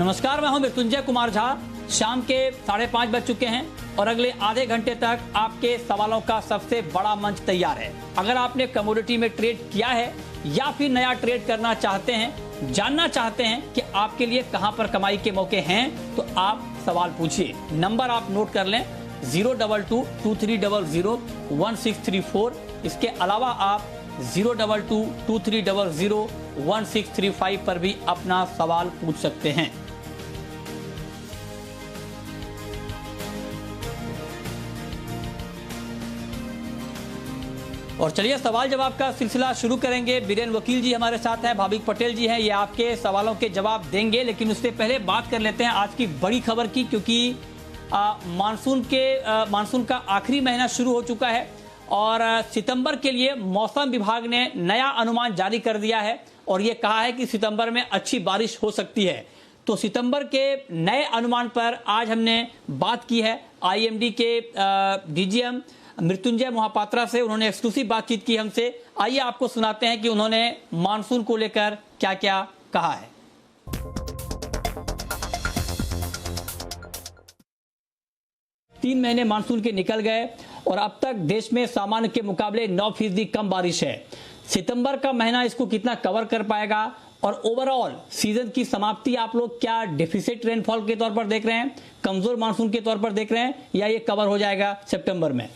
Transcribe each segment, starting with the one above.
नमस्कार, मैं हूं मृत्युंजय कुमार झा। शाम के 5:30 बज चुके हैं और अगले आधे घंटे तक आपके सवालों का सबसे बड़ा मंच तैयार है। अगर आपने कमोडिटी में ट्रेड किया है या फिर नया ट्रेड करना चाहते हैं, जानना चाहते हैं कि आपके लिए कहां पर कमाई के मौके हैं, तो आप सवाल पूछिए। नंबर आप नोट कर लें 02223001634। इसके अलावा आप 02223001635 पर भी अपना सवाल पूछ सकते हैं। और चलिए सवाल जवाब का सिलसिला शुरू करेंगे। बीरेन वकील जी हमारे साथ हैं, भाविक पटेल जी हैं, ये आपके सवालों के जवाब देंगे। लेकिन उससे पहले बात कर लेते हैं आज की बड़ी खबर की, क्योंकि मानसून का आखिरी महीना शुरू हो चुका है और सितंबर के लिए मौसम विभाग ने नया अनुमान जारी कर दिया है और ये कहा है कि सितंबर में अच्छी बारिश हो सकती है। तो सितंबर के नए अनुमान पर आज हमने बात की है आईएमडी के डीजीएम मृत्युंजय मोहपात्रा से। उन्होंने एक्सक्लूसिव बातचीत की हमसे। आइए आपको सुनाते हैं कि उन्होंने मानसून को लेकर क्या क्या कहा है। 3 महीने मानसून के निकल गए और अब तक देश में सामान्य के मुकाबले 9% कम बारिश है। सितंबर का महीना इसको कितना कवर कर पाएगा और ओवरऑल सीजन की समाप्ति आप लोग क्या डेफिसिट रेनफॉल के तौर पर देख रहे हैं, कमजोर मानसून के तौर पर देख रहे हैं, या ये कवर हो जाएगा सितंबर में?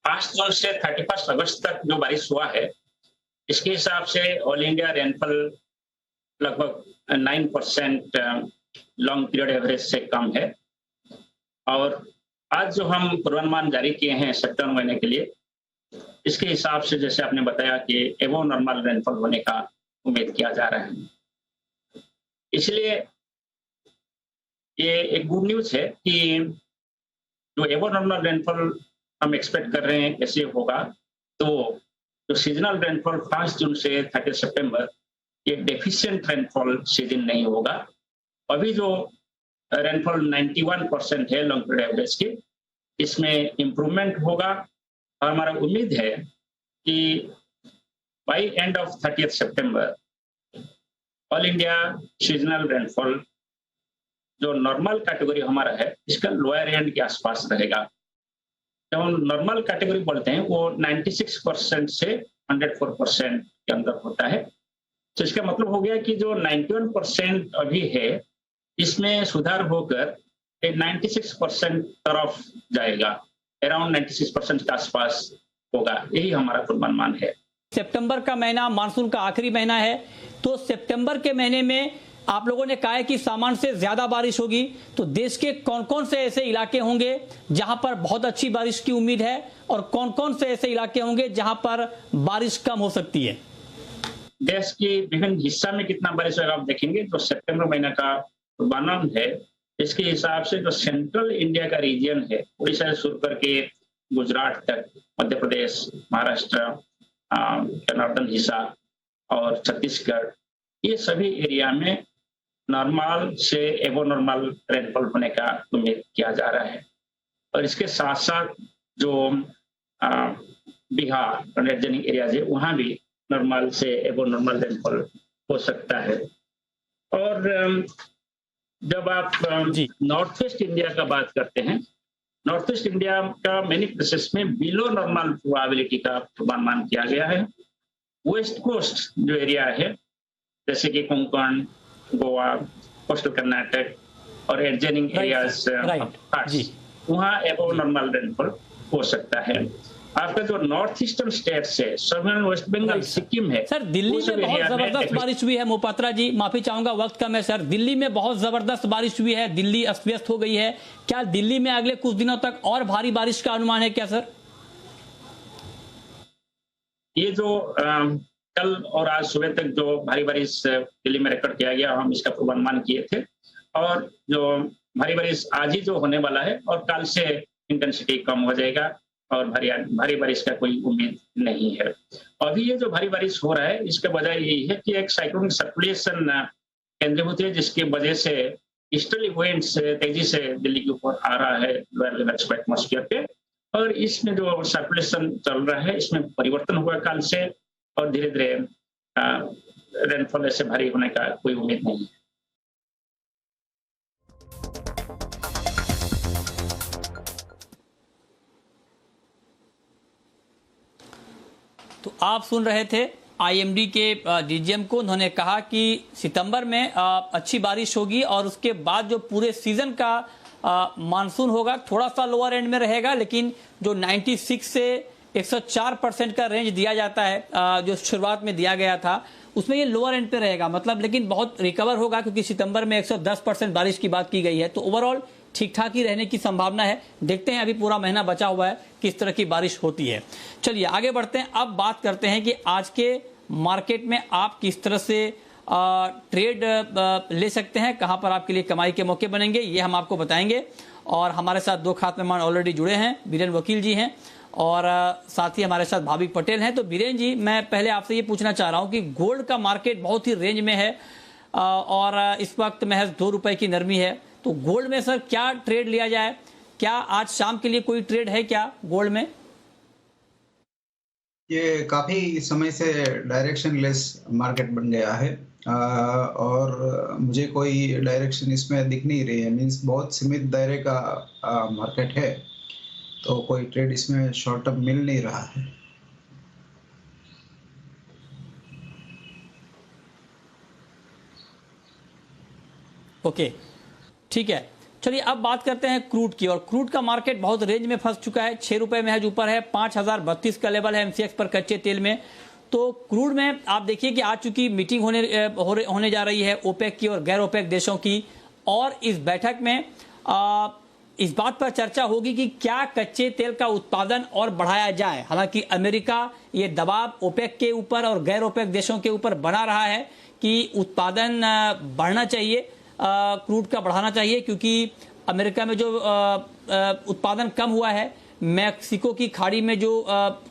5 जून से 31 अगस्त तक जो बारिश हुआ है, इसके हिसाब से ऑल इंडिया रेनफॉल लगभग 9% लॉन्ग पीरियड एवरेज से कम है। और आज जो हम पूर्वानुमान जारी किए हैं सितंबर महीने के लिए, इसके हिसाब से जैसे आपने बताया कि एबो नॉर्मल रेनफॉल होने का उम्मीद किया जा रहा है। इसलिए ये एक गुड न्यूज है कि जो एबो नॉर्मल रेनफॉल हम एक्सपेक्ट कर रहे हैं कैसे होगा, तो जो सीजनल रेनफॉल 5 जून से 30 सितंबर, ये डेफिशिएंट रेनफॉल सीजन नहीं होगा। अभी जो रेनफॉल 91% है लॉन्ग पीरियड एवरेज की, इसमें इम्प्रूवमेंट होगा और हमारा उम्मीद है कि बाय एंड ऑफ 30 सितंबर ऑल इंडिया सीजनल रेनफॉल जो नॉर्मल कैटेगरी हमारा है, इसका लोअर एंड के आसपास रहेगा। जब हम नॉर्मल कैटेगरी बोलते हैं वो 96% से 104% के अंदर होता है। तो इसका मतलब हो गया कि जो 91% अभी है, इसमें सुधार होकर 96% तरफ जाएगा, अराउंड 96% के आसपास होगा। यही हमारा पूर्वानुमान है। सितंबर का महीना मानसून का आखिरी महीना है, तो सितंबर के महीने में आप लोगों ने कहा है कि सामान्य से ज्यादा बारिश होगी। तो देश के कौन कौन से ऐसे इलाके होंगे जहां पर बहुत अच्छी बारिश की उम्मीद है और कौन कौन से ऐसे इलाके होंगे जहां पर बारिश कम हो सकती है? देश की विभिन्न हिस्सा में कितना बारिश होगा आप देखेंगे। जो सितंबर महीने का पूर्वानुमान है, इसके हिसाब से जो सेंट्रल इंडिया का रीजन है, उड़ीसा से शुरू करके गुजरात तक, मध्य प्रदेश, महाराष्ट्र, नॉर्दर्न हिस्सा और छत्तीसगढ़, ये सभी एरिया में नॉर्मल से एबो नॉर्मल रेनफॉल होने का उम्मीद किया जा रहा है। और इसके साथ साथ जो बिहार और एडजॉइनिंग एरियाज है, वहाँ भी नॉर्मल से एबो नॉर्मल रेनफॉल हो सकता है। और जब आप नॉर्थ ईस्ट इंडिया का बात करते हैं, नॉर्थ ईस्ट इंडिया का मैनी प्लेसेस में बिलो नॉर्मल प्रोबेबिलिटी का पूर्वानुमान किया गया है। वेस्ट कोस्ट जो एरिया है, जैसे कि कोंकण, गोवा, कोस्टल कर्नाटक और एडजॉइनिंग एरियाज, वहाँ एबो नॉर्मल रेनफॉल हो सकता है। आपका जो नॉर्थ ईस्टर्न स्टेट्स है, सदर्न वेस्ट बंगाल, सिक्किम है। सर, दिल्ली में बहुत जबरदस्त बारिश हुई है। मोहपात्रा जी, माफी चाहूंगा, वक्त कम है सर। दिल्ली में बहुत जबरदस्त बारिश हुई है, दिल्ली अस्त व्यस्त हो गई है। क्या दिल्ली में अगले कुछ दिनों तक और भारी बारिश का अनुमान है क्या सर? ये जो कल और आज सुबह तक जो भारी बारिश दिल्ली में रिकॉर्ड किया गया, हम इसका पूर्वानुमान किए थे। और जो भारी बारिश आज ही जो होने वाला है, और कल से इंटेंसिटी कम हो जाएगा और भारी बारिश का कोई उम्मीद नहीं है। अभी ये जो भारी बारिश हो रहा है, इसका वजह यही है कि एक साइक्लोनिक सर्कुलेशन केंद्रीभूत है, जिसकी वजह से ईस्टर्ली विंड्स तेजी से दिल्ली के ऊपर आ रहा है लोअर लेवल्स ऑफ एटमॉस्फेयर पे। और इसमें जो सर्कुलेशन चल रहा है, इसमें परिवर्तन हुआ कल से, और धीरे धीरे रेनफॉल ऐसे भारी होने का कोई उम्मीद नहीं है। तो आप सुन रहे थे आईएमडी के डीजीएम को। उन्होंने कहा कि सितंबर में अच्छी बारिश होगी और उसके बाद जो पूरे सीजन का मानसून होगा थोड़ा सा लोअर एंड में रहेगा, लेकिन जो 96 से 104% का रेंज दिया जाता है जो शुरुआत में दिया गया था उसमें ये लोअर एंड पे रहेगा, मतलब लेकिन बहुत रिकवर होगा क्योंकि सितंबर में 110% बारिश की बात की गई है। तो ओवरऑल ठीक ठाक ही रहने की संभावना है। देखते हैं, अभी पूरा महीना बचा हुआ है, किस तरह की बारिश होती है। चलिए आगे बढ़ते हैं। अब बात करते हैं कि आज के मार्केट में आप किस तरह से ट्रेड ले सकते हैं, कहां पर आपके लिए कमाई के मौके बनेंगे, ये हम आपको बताएंगे। और हमारे साथ दो खास मेहमान ऑलरेडी जुड़े हैं, बीरेन वकील जी हैं और साथ ही हमारे साथ भाविक पटेल हैं। तो बीरेन जी, मैं पहले आपसे ये पूछना चाह रहा हूं कि गोल्ड का मार्केट बहुत ही रेंज में है और इस वक्त महज 2 रुपए की नरमी है, तो गोल्ड में सर क्या ट्रेड लिया जाए? क्या आज शाम के लिए कोई ट्रेड है क्या गोल्ड में? ये काफी समय से डायरेक्शन लेस मार्केट बन गया है और मुझे कोई डायरेक्शन इसमें दिख नहीं रही है। मींस बहुत सीमित दायरे का मार्केट है, तो कोई ट्रेड इसमें शॉर्ट टर्म मिल नहीं रहा है। ओके, ठीक है। चलिए अब बात करते हैं क्रूड की। और क्रूड का मार्केट बहुत रेंज में फंस चुका है, 6 रुपए में ऊपर है, 5032 का लेवल है एमसीएक्स पर कच्चे तेल में। तो क्रूड में आप देखिए कि आज चूंकि मीटिंग होने जा रही है ओपेक की और गैर ओपेक देशों की, और इस बैठक में इस बात पर चर्चा होगी कि क्या कच्चे तेल का उत्पादन और बढ़ाया जाए। हालांकि अमेरिका ये दबाव ओपेक के ऊपर और गैर ओपेक देशों के ऊपर बना रहा है कि उत्पादन बढ़ना चाहिए, क्रूड का बढ़ाना चाहिए, क्योंकि अमेरिका में जो उत्पादन कम हुआ है, मैक्सिको की खाड़ी में जो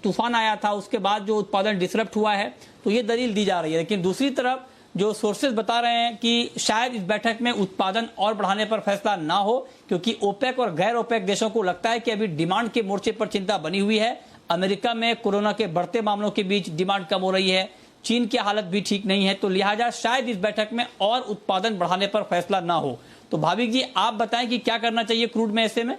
तूफान आया था उसके बाद जो उत्पादन डिसरप्ट हुआ है, तो ये दलील दी जा रही है। लेकिन दूसरी तरफ जो सोर्सेज बता रहे हैं कि शायद इस बैठक में उत्पादन और बढ़ाने पर फैसला ना हो, क्योंकि ओपेक और गैर ओपेक देशों को लगता है कि अभी डिमांड के मोर्चे पर चिंता बनी हुई है। अमेरिका में कोरोना के बढ़ते मामलों के बीच डिमांड कम हो रही है, चीन की हालत भी ठीक नहीं है, तो लिहाजा शायद इस बैठक में और उत्पादन बढ़ाने पर फैसला ना हो। तो भाविक जी, आप बताएं कि क्या करना चाहिए क्रूड में ऐसे में?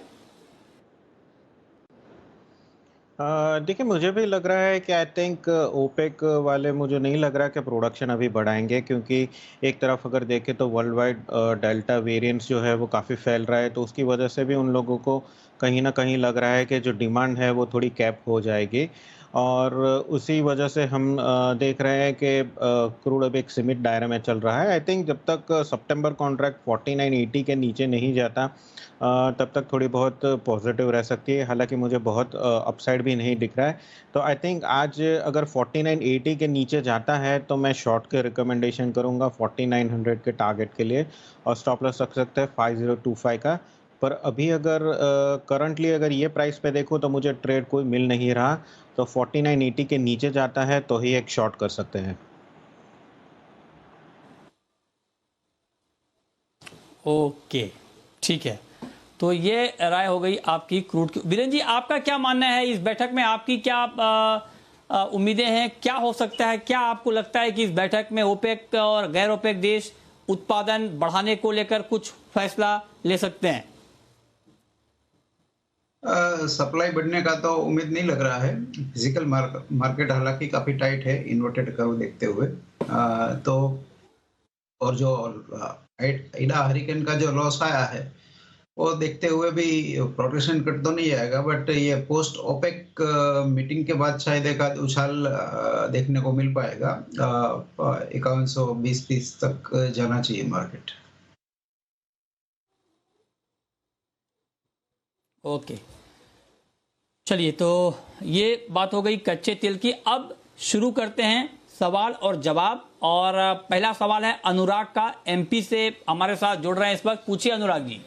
देखिए, मुझे भी लग रहा है कि आई थिंक ओपेक वाले, मुझे नहीं लग रहा कि प्रोडक्शन अभी बढ़ाएंगे, क्योंकि एक तरफ अगर देखें तो वर्ल्ड वाइड डेल्टा वेरिएंट्स जो है वो काफ़ी फैल रहा है, तो उसकी वजह से भी उन लोगों को कहीं ना कहीं लग रहा है कि जो डिमांड है वो थोड़ी कैप हो जाएगी। और उसी वजह से हम देख रहे हैं कि क्रूड अब एक सीमित दायरे में चल रहा है। आई थिंक जब तक सितंबर कॉन्ट्रैक्ट 4980 के नीचे नहीं जाता तब तक थोड़ी बहुत पॉजिटिव रह सकती है। हालांकि मुझे बहुत अपसाइड भी नहीं दिख रहा है, तो आई थिंक आज अगर 4980 के नीचे जाता है तो मैं शॉर्ट के रिकमेंडेशन करूंगा 4900 के टारगेट के लिए, और स्टॉप लॉस रख सकते हैं 5025 का। पर अभी अगर करंटली अगर ये प्राइस पे देखूं तो मुझे ट्रेड कोई मिल नहीं रहा, तो 4980 के नीचे जाता है तो ही एक शॉर्ट कर सकते हैं। ओके, ठीक है। तो ये राय हो गई आपकी क्रूड की। वीरेंद्र जी, आपका क्या मानना है इस बैठक में? आपकी क्या उम्मीदें हैं? क्या हो सकता है? क्या आपको लगता है कि इस बैठक में ओपेक और गैर ओपेक देश उत्पादन बढ़ाने को लेकर कुछ फैसला ले सकते हैं? सप्लाई बढ़ने का तो उम्मीद नहीं लग रहा है। फिजिकल मार्केट हालांकि काफी टाइट है इन्वर्टेड कर्व देखते हुए। तो और जो इडा हरिकेन का जो लॉस आया है वो देखते हुए भी प्रोटेक्शन कट तो नहीं आएगा, बट ये पोस्ट ओपेक मीटिंग के बाद शायद एक आध उछाल देखने को मिल पाएगा। 5120 तक जाना चाहिए मार्केट। ओके, चलिए, तो ये बात हो गई कच्चे तेल की। अब शुरू करते हैं सवाल और जवाब। और पहला सवाल है अनुराग का, एमपी से हमारे साथ जुड़ रहे हैं इस वक्त। पूछिए अनुराग जी।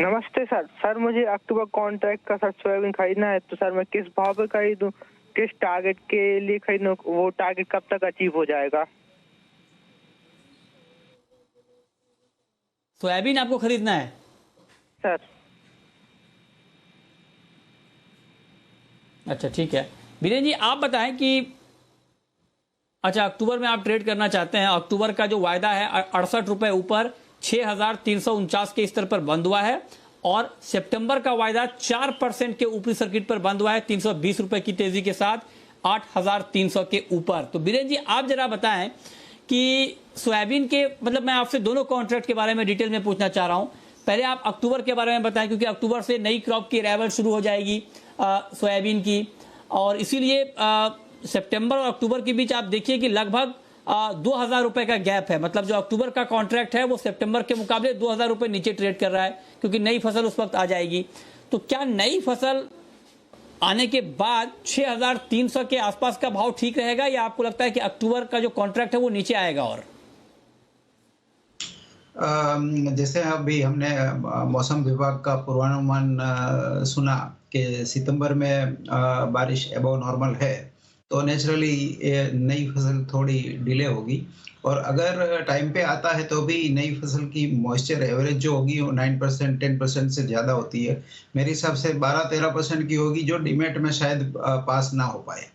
नमस्ते सर। सर मुझे अक्टूबर कॉन्ट्रैक्ट का सर सोयाबीन खरीदना है, तो सर मैं किस भाव पे खरीदूं, किस टारगेट के लिए खरीदूं, वो टारगेट कब तक अचीव हो जाएगा? सोयाबीन आपको खरीदना है सर? अच्छा, ठीक है। वीरेंद्र जी, आप बताएं कि अच्छा, अक्टूबर में आप ट्रेड करना चाहते हैं। अक्टूबर का जो वायदा है 68 रुपए ऊपर 6,349 के स्तर पर बंद हुआ है और सितंबर का वायदा 4% के ऊपरी सर्किट पर बंद हुआ है 320 रुपए की तेजी के साथ 8,300 के ऊपर। तो बीरेन जी, आप जरा बताएं कि सोयाबीन के, मतलब मैं आपसे दोनों कॉन्ट्रैक्ट के बारे में डिटेल में पूछना चाह रहा हूं। पहले आप अक्टूबर के बारे में बताएं, क्योंकि अक्टूबर से नई क्रॉप की अराइवल शुरू हो जाएगी सोयाबीन की, और इसीलिए सितंबर और अक्टूबर के बीच आप देखिए कि लगभग 2,000 रुपए का गैप है। मतलब जो अक्टूबर का कॉन्ट्रैक्ट है वो सितंबर के मुकाबले 2,000 रुपए नीचे ट्रेड कर रहा है, क्योंकि नई फसल उस वक्त आ जाएगी। तो क्या नई फसल आने के बाद 6,300 के आसपास का भाव ठीक रहेगा, या आपको लगता है कि अक्टूबर का जो कॉन्ट्रैक्ट है वो नीचे आएगा? और जैसे अभी हमने मौसम विभाग का पूर्वानुमान सुना कि सितंबर में बारिश अबव नॉर्मल है, तो नेचुरली नई फसल थोड़ी डिले होगी, और अगर टाइम पे आता है तो भी नई फसल की मॉइस्चर एवरेज जो होगी वो 9% 10% से ज़्यादा होती है। मेरे हिसाब से 12-13% की होगी, जो डीमेट में शायद पास ना हो पाए।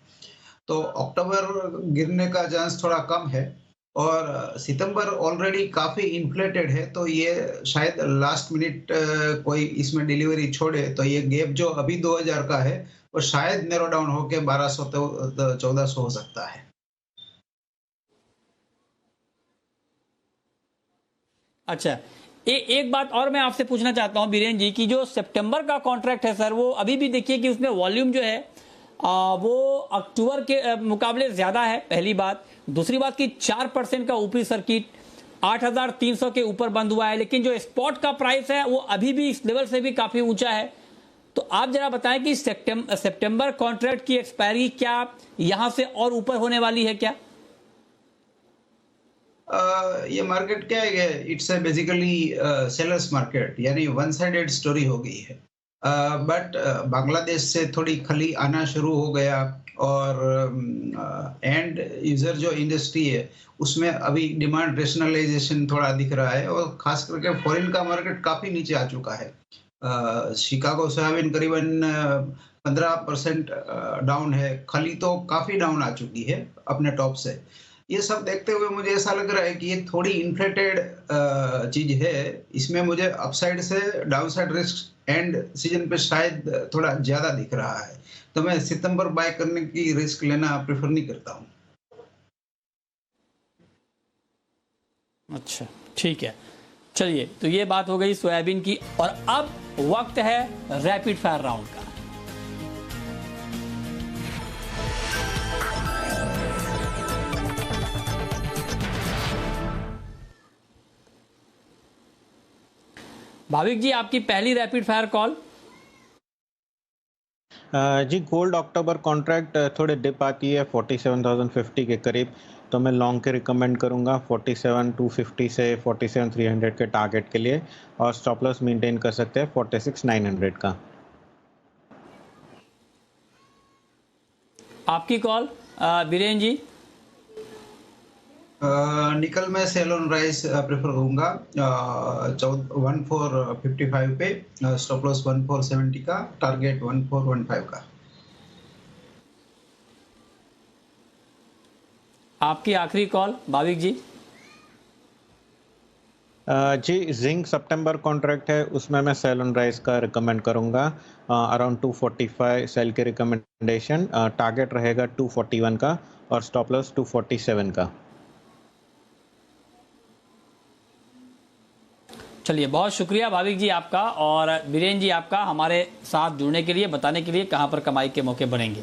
तो अक्टूबर गिरने का चांस थोड़ा कम है, और सितंबर ऑलरेडी काफ़ी इन्फ्लेटेड है, तो ये शायद लास्ट मिनट कोई इसमें डिलीवरी छोड़े तो ये गैप जो अभी 2,000 का है वो शायद नैरो डाउन होके 1,200-1,400 हो सकता है। अच्छा, एक बात और मैं आपसे पूछना चाहता हूं बीरेन जी, की जो सितंबर का कॉन्ट्रैक्ट है सर, वो अभी भी देखिए कि उसमें वॉल्यूम जो है वो अक्टूबर के मुकाबले ज्यादा है, पहली बात। दूसरी बात कि 4% का ऊपरी सर्किट 8,300 के ऊपर बंद हुआ है, लेकिन जो स्पॉट का प्राइस है वो अभी भी इस लेवल से भी काफी ऊंचा है। तो आप जरा बताएं कि सितंबर कॉन्ट्रैक्ट की एक्सपायरी क्या यहां से और ऊपर होने वाली है क्या? ये मार्केट क्या है, it's a basically sellers market, यानी वन साइडेड स्टोरी हो गई है। बट बांग्लादेश से थोड़ी खली आना शुरू हो गया, और एंड यूजर जो इंडस्ट्री है उसमें अभी डिमांड रेशनलाइजेशन थोड़ा दिख रहा है, और खास करके फॉरेन का मार्केट काफी नीचे आ चुका है। शिकागो सोयाबीन करीबन 15% डाउन है, खली तो काफी डाउन आ चुकी है अपने टॉप से। ये सब देखते हुए मुझे ऐसा लग रहा है कि ये थोड़ी इन्फ्लेटेड चीज है, इसमें मुझे अपसाइड से डाउनसाइड रिस्क एंड सीजन पे शायद थोड़ा ज्यादा दिख रहा है, तो मैं सितंबर बाय करने की रिस्क लेना प्रेफर नहीं करता हूँ। अच्छा, ठीक है, चलिए, तो ये बात हो गई सोयाबीन की, और अब वक्त है रैपिड फायर राउंड का। भाविक जी, आपकी पहली रैपिड फायर कॉल। जी, गोल्ड अक्टूबर कॉन्ट्रैक्ट थोड़े डिप आती है 47,050 के करीब, तो मैं लॉन्ग के रिकमेंड करूंगा 47,250 से 47,300 के टारगेट के लिए, और स्टॉप लॉस मेंटेन कर सकते हैं 46,900 का। आपकी कॉल बीरेन जी। निकल में सेल ऑन राइस प्रेफर करूंगा 1455 पे, स्टॉप लॉस 1470 का, टारगेट 1415 का। आपकी आखिरी कॉल भाविक जी। जी, जिंक सितंबर कॉन्ट्रैक्ट है, उसमें मैं सेल ऑन राइस का रिकमेंड करूंगा अराउंड 245 सेल के रिकमेंडेशन, टारगेट रहेगा 241 का, और स्टॉप लॉस 247 का। चलिए, बहुत शुक्रिया भाविक जी आपका, और बीरेन जी आपका हमारे साथ जुड़ने के लिए, बताने के लिए कहां पर कमाई के मौके बनेंगे।